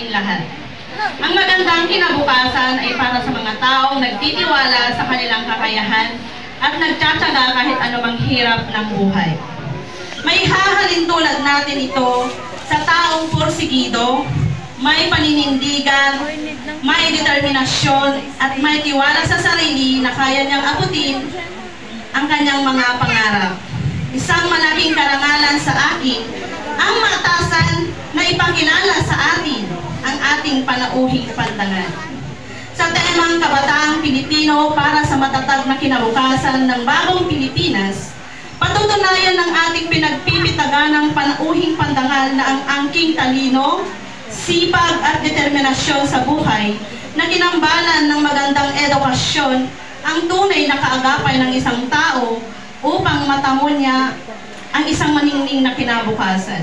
ating lahat. Ang magandang kinabukasan ay para sa mga taong nagtitiwala sa kanilang kakayahan at nagtsatsaga kahit anumang hirap ng buhay. May hahalin tulad natin ito sa taong porsigido, may paninindigan, may determinasyon at may tiwala sa sarili na kaya niyang abutin ang kanyang mga pangarap. Isang malaking karangalan sa akin ang matasan na ipakilala sa atin ang ating panauhing pandangal. Sa temang Kabataang Pilipino para sa matatag na kinabukasan ng bagong Pilipinas, patutunayan ng ating pinagpipitaganang panauhing pandangal na ang angking talino, sipag at determinasyon sa buhay na ginambalan ng magandang edukasyon ang tunay na kaagapay ng isang tao upang matamo niya ang isang maningning na kinabukasan.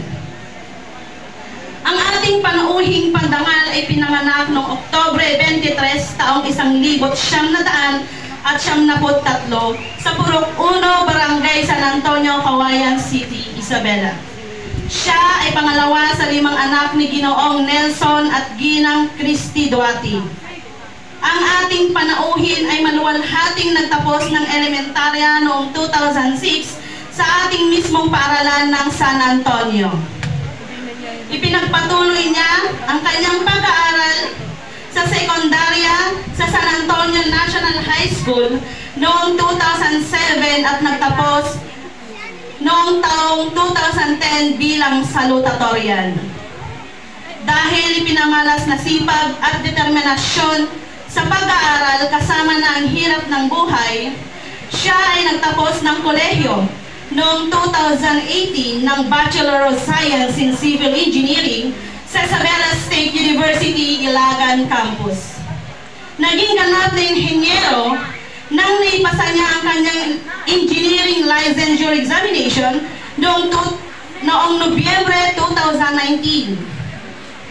Ang ating panauhing pandangal ay pinanganak noong Oktubre 23 taong 1973 sa Purok 1, Barangay San Antonio, Cauayan City, Isabela. Siya ay pangalawa sa 5 anak ni Ginoong Nelson at Ginang Christy Duarte. Ang ating panauhin ay maluwalhating nagtapos ng elementarya noong 2006 sa ating mismong paaralan ng San Antonio. Ipinagpatuloy niya ang kanyang pag-aaral sa sekundarya sa San Antonio National High School noong 2007 at nagtapos noong taong 2010 bilang salutatorian. Dahil ipinamalas na sipag at determinasyon sa pag-aaral kasama na ang hirap ng buhay, siya ay nagtapos ng kolehiyo noong 2018 ng Bachelor of Science in Civil Engineering sa Isabela State University, Ilagan Campus. Naging ganap na inhenyero nang naipasa niya ang kanyang engineering licensure examination noong Nobyembre 2019.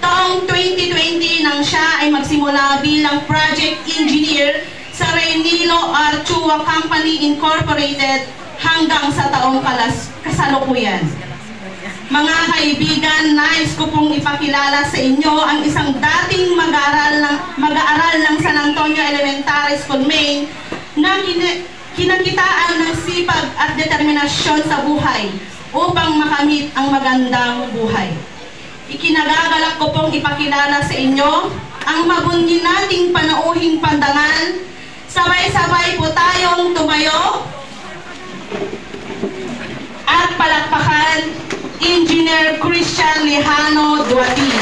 Taong 2020 nang siya ay magsimula bilang project engineer sa Reynilo Archua Company Incorporated hanggang sa taong kasalukuyan. Mga kaibigan, nais ko pong ipakilala sa inyo ang isang dating mag-aaral ng San Antonio Elementary School, Maine, na kinakitaan ng sipag at determinasyon sa buhay upang makamit ang magandang buhay. Ikinagagalak ko pong ipakilala sa inyo ang mabuti nating panauhing pandangal. Sabay-sabay po tayong tumayo at palakpakan Engineer Christian Lejano Duarte.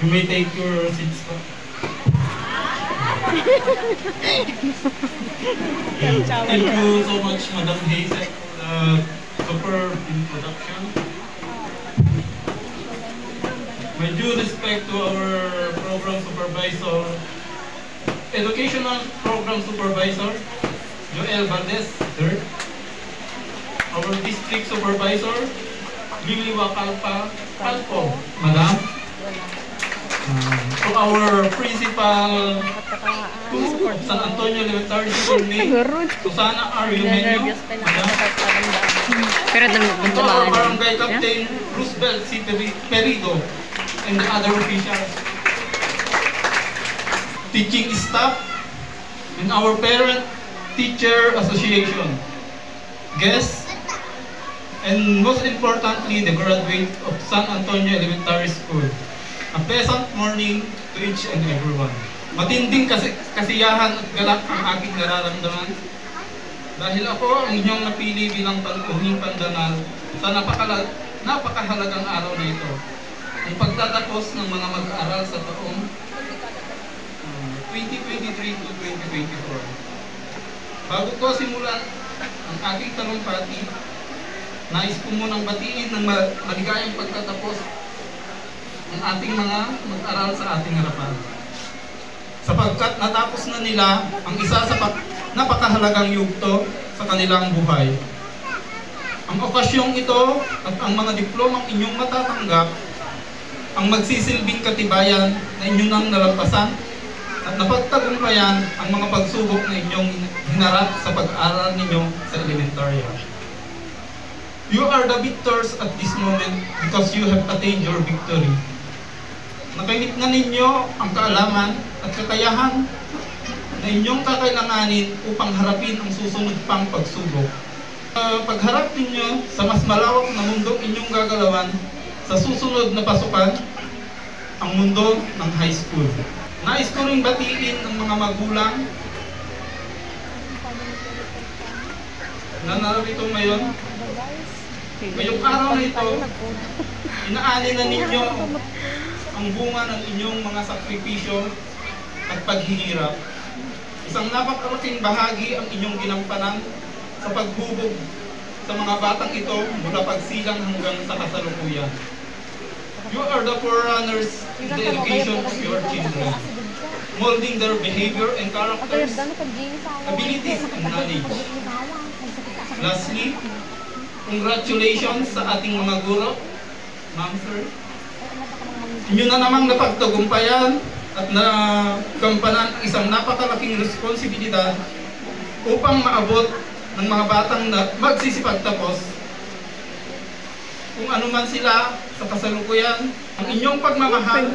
You may take your seats. Thank you so much, Madam Hazel. Super introduction. My due respect to our program supervisor, educational program supervisor, Joel Valdez, third. Our district supervisor, Lily Wakalpa Calpo, Madam. To our principal San Antonio Elementary School, Susana R. Eugenio, Madam. To our barangay captain, Roosevelt C. Perido, and the other officials, teaching staff, and our parent-teacher association, guests, and most importantly, the graduate of San Antonio Elementary School. A pleasant morning to each and everyone. Matinding kasiyahan at galak ang aking nararamdaman dahil ako ang inyong napili bilang panauhing pandangal sa napakahalagang araw na ito. Ang pagtatapos ng mga mag-aaral sa taong 2023 to 2024. Bago ko simulan ang aking talumpati, nais ko munang batiin ng maligayang pagtatapos ang ating mga mag-aaral sa ating harapan. Sapagkat natapos na nila ang isa sa napakahalagang yugto sa kanilang buhay. Ang okasyong ito at ang mga diplomang inyong matatanggap ang magsisilbing katibayan na inyong nang nalampasan at napagtagumpayan ang mga pagsubok na inyong hinarap sa pag-aaral ninyo sa elementarya. You are the victors at this moment because you have attained your victory. Nakamit na ninyo ang kaalaman at kakayahan na inyong kakailanganin upang harapin ang susunod pang pagsubok. Pagharap ninyo sa mas malawak na mundong inyong gagalawan sa susunod na pasukan, ang mundo ng high school. Nais ko ring batiin ang mga magulang na narito ngayon. Ngayong araw na ito, inaani na ninyo ang bunga ng inyong mga sakripisyo at paghihirap. Isang napakalaking bahagi ang inyong ginampanan sa paghubog sa mga batang ito mula pagsilang hanggang sa kasalukuyan. You are the forerunners in the education of your children, molding their behavior and characters, abilities, and knowledge. Lastly, congratulations sa ating mga guro, ma'am, sir. Inyo na namang napagtagumpayan at nagampanan ang isang napakalaking responsibilidad upang maabot ng mga batang na magsisipagtapos kung ano man sila sa kasalukuyan. Ang inyong pagmamahal,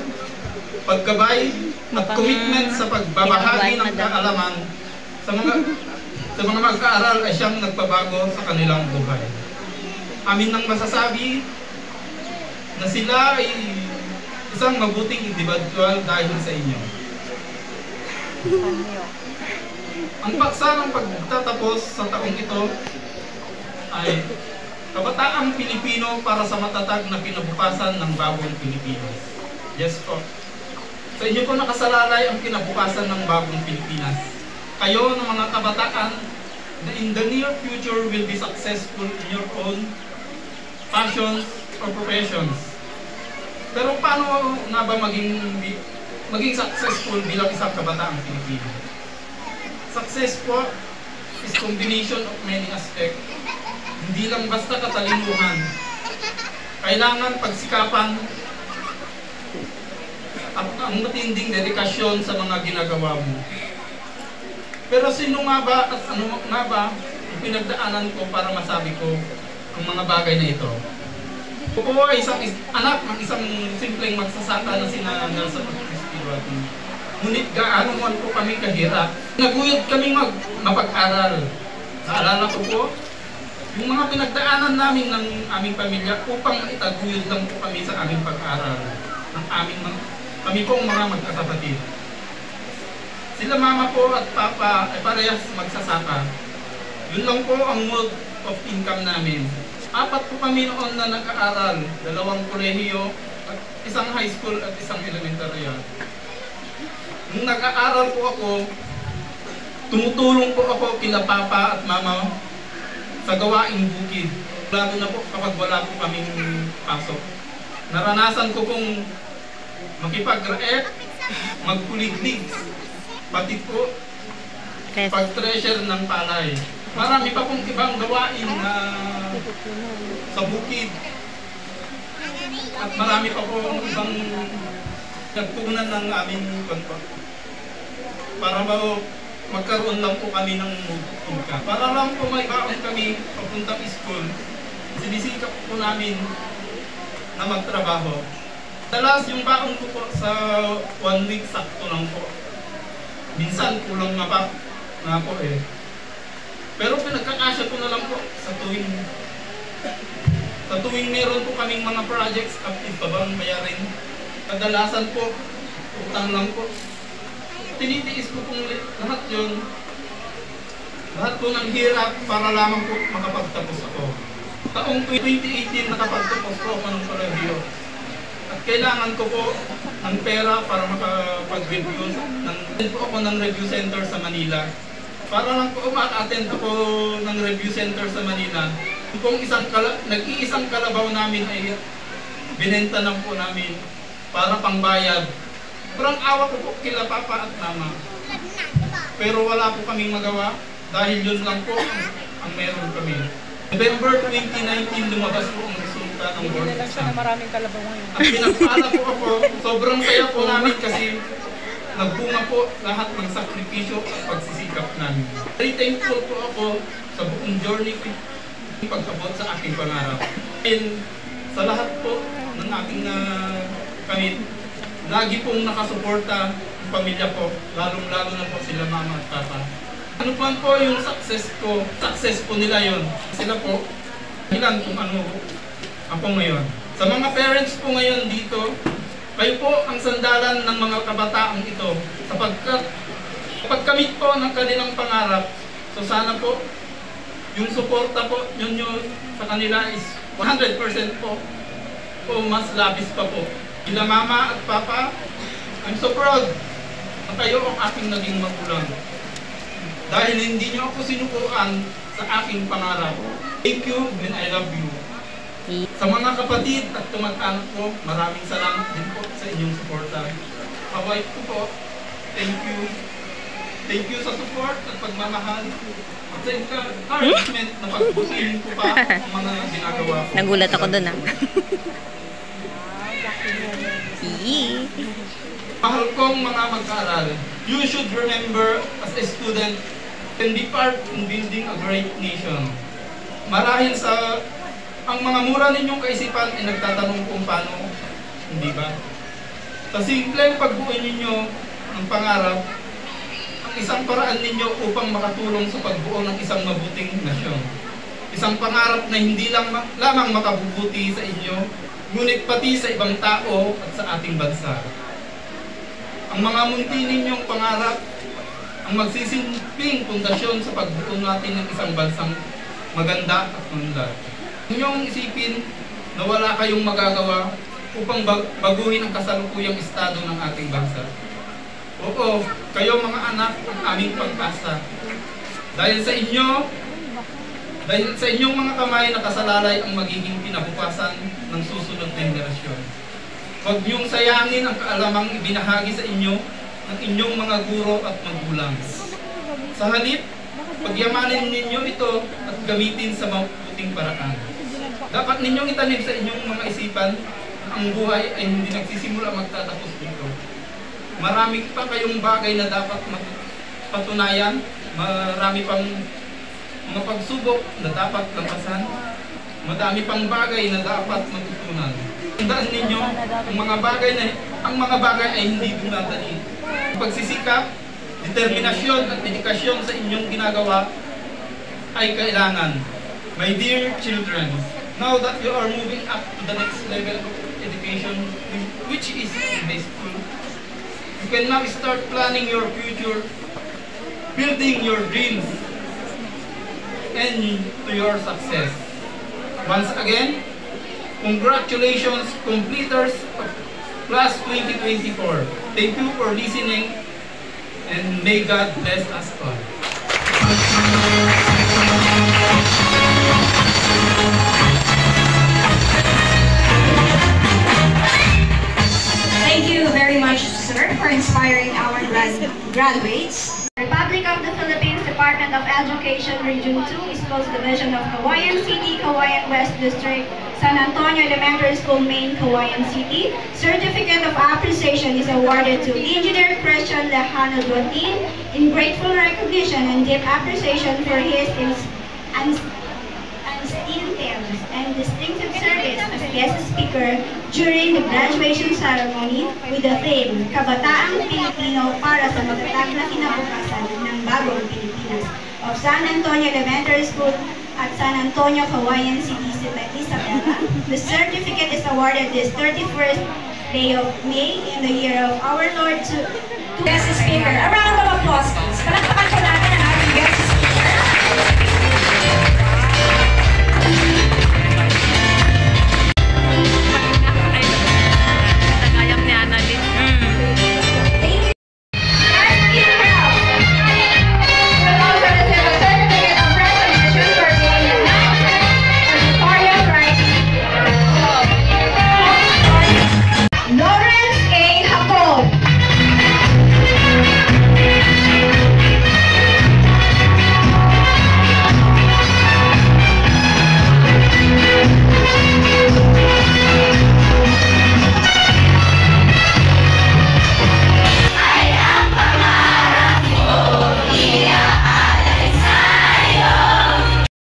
paggabay at commitment sa pagbabahagi ng kaalaman sa mga mag-aaral ay siyang nagpabago sa kanilang buhay. Amin nang masasabi na sila ay isang mabuting individual dahil sa inyo. Ang paksa ng pagtatapos sa taong ito ay Kabataang Pilipino para sa matatag na kinabukasan ng bagong Pilipinas. Yes po. Sa inyo po nakasalalay ang kinabukasan ng bagong Pilipinas. Kayo ng mga kabataan na in the near future will be successful in your own passions or professions. Pero paano nga ba maging successful bilang isang kabataang Pilipino? Success po is combination of many aspects. Hindi lang basta katalinuhan. Kailangan pagsikapan at ang matinding dedikasyon sa mga ginagawa mo. Pero sino nga ba at ano nga ba ang pinagdaanan ko para masabi ko ang mga bagay na ito? Ako ay isang anak ng isang simpleng magsasaka na sina Nelson Crispiro. Ngunit gaano man po kami kahirap. Naguyod kaming mapag-aral. Naalala ko po, yung mga pinagdaanan namin ng aming pamilya upang itaguyod lang po kami sa aming pag-aral. Kami pong mga magkakapatid. Sila mama po at papa ay parehas magsasaka. Yun lang po ang mode of income namin. 4 po kami noon na nag-aaral, 2 kolehiyo, isang high school at isang elementary. Nung nag-aaral po ako, tumutulong po ako kila papa at mama sa gawaing bukid. Lalo na po kapag wala po kaming pasok. Naranasan ko pong makipag-raet, magkuliglig, pati po pag-treasure ng palay. Marami pa pong ibang gawain na sa bukid. At marami pa pong ibang nagpunan ng aming kontra. Para magkaroon lang po kami ng income. Para lang po may baon kami papuntang school, sinisikap po namin na magtrabaho. Dalas yung baon ko po sa 1 week sakto lang po. Minsan kulang na pa na po eh. Pero pinagkakasya ko na lang po sa tuwing meron po kaming mga projects active pa bang bayarin. Kadalasan po, utang lang po. Tinitiis ko pong lahat yun. Lahat po ng hirap para lamang po makapagtapos ako. Taong 2018 nakapagtapos po ako ng kolehiyo. At kailangan ko po ng pera para makapag-review. Nandun po ako ng review center sa Manila. Para lang po ma-attend ako ng review center sa Manila. Kung nag-iisang kalabaw namin ay binenta lang po namin para pangbayad. Sobrang awa ko po kila papa at mama. Pero wala po kaming magawa dahil yun lang po ang meron kami. November 2019 lumabas po ang resulta ng board exam. Maraming kalabaw ngayon. At pinagpala po ako, sobrang saya po namin kasi nagbunga po lahat ng sakripisyo at pagsisikap namin. Very thankful po ako sa buong journey ko pag-abot sa aking pangarap. And sa lahat po ng aking kamit, lagi pong nakasuporta ang pamilya ko, lalong-lalo na po sila mama at papa. Ano po yung success ko? Success po nila yon. Sila po, ilan kung ano ako ngayon. Sa mga parents po ngayon dito, kayo po ang sandalan ng mga kabataang ito sapagkat pagkamit po ng kanilang pangarap. So sana po, yung suporta po nyo sa kanila is 100% po o mas labis pa po. Sila mama at papa, I'm so proud na kayo ang aking naging magulang. Dahil hindi nyo ako sinukuan sa aking pangarap. Thank you and I love you. Sa mga kapatid at tumag-anak ko, maraming salamat din po sa inyong suporta. Kaway ko po, thank you. Thank you sa support at pagmamahal. At sa encouragement na pagbusilin ko pa ang mga ginagawa ko. Nagulat ako dun Mahal kong mga mag-aaral, you should remember as a student can be part in building a great nation. Marahil sa ang mga mura ninyong kaisipan ay nagtatanong kung paano, hindi ba? Sa simpleng pagbuo ninyo ng pangarap, ang isang paraan ninyo upang makatulong sa pagbuo ng isang mabuting nasyon. Isang pangarap na hindi lamang makabubuti sa inyo, ngunit pati sa ibang tao at sa ating bansa. Ang mga munti ninyong pangarap ang magsisilbing pundasyon sa pagbuo natin ng isang bansang maganda at maunlad. Inyong isipin na wala kayong magagawa upang baguhin ang kasalukuyang estado ng ating bansa. Oo, kayo mga anak ang aming pag-asa. Dahil sa inyong mga kamay nakasalalay ang magiging kinabukasan ng susunod na henerasyon. Huwag niyong sayangin ang kaalamang ibinahagi sa inyo ng inyong mga guro at magulang. Sa halip, pagyamanin ninyo ito at gamitin sa mabuting paraan. Dapat ninyong itanim sa inyong mga isipan na ang buhay ay hindi nagsisimula magtatapos dito. Marami pa kayong bagay na dapat patunayan, marami pang mga pagsubok na dapat lampasan, madami pang bagay na dapat matutunan. Tandaan ninyo, ang mga bagay ay hindi dumadali. Pagsisikap, determinasyon at dedikasyon sa inyong ginagawa ay kailangan. My dear children, now that you are moving up to the next level of education, which is high school, you can now start planning your future, building your dreams, and to your success. Once again, congratulations, completers of Class 2024. Thank you for listening, and may God bless us all. Thank you very much, sir, for inspiring our graduates. Republic of the Philippines Department of Education Region 2, East Coast Division of Cauayan City, Cauayan West District, San Antonio Elementary School, Main, Cauayan City. Certificate of Appreciation is awarded to Engineer Christian Lejano Duatin in grateful recognition and deep appreciation for his unstinted and distinctive service as guest speaker during the graduation ceremony with the theme, Kabataang Pilipino para sa matatag na kinabukasan ng bagong Pilipinas of San Antonio Elementary School at San Antonio, Cauayan City, Isabela. The certificate is awarded this 31st day of May in the year of our Lord to guest speaker. A round of applause.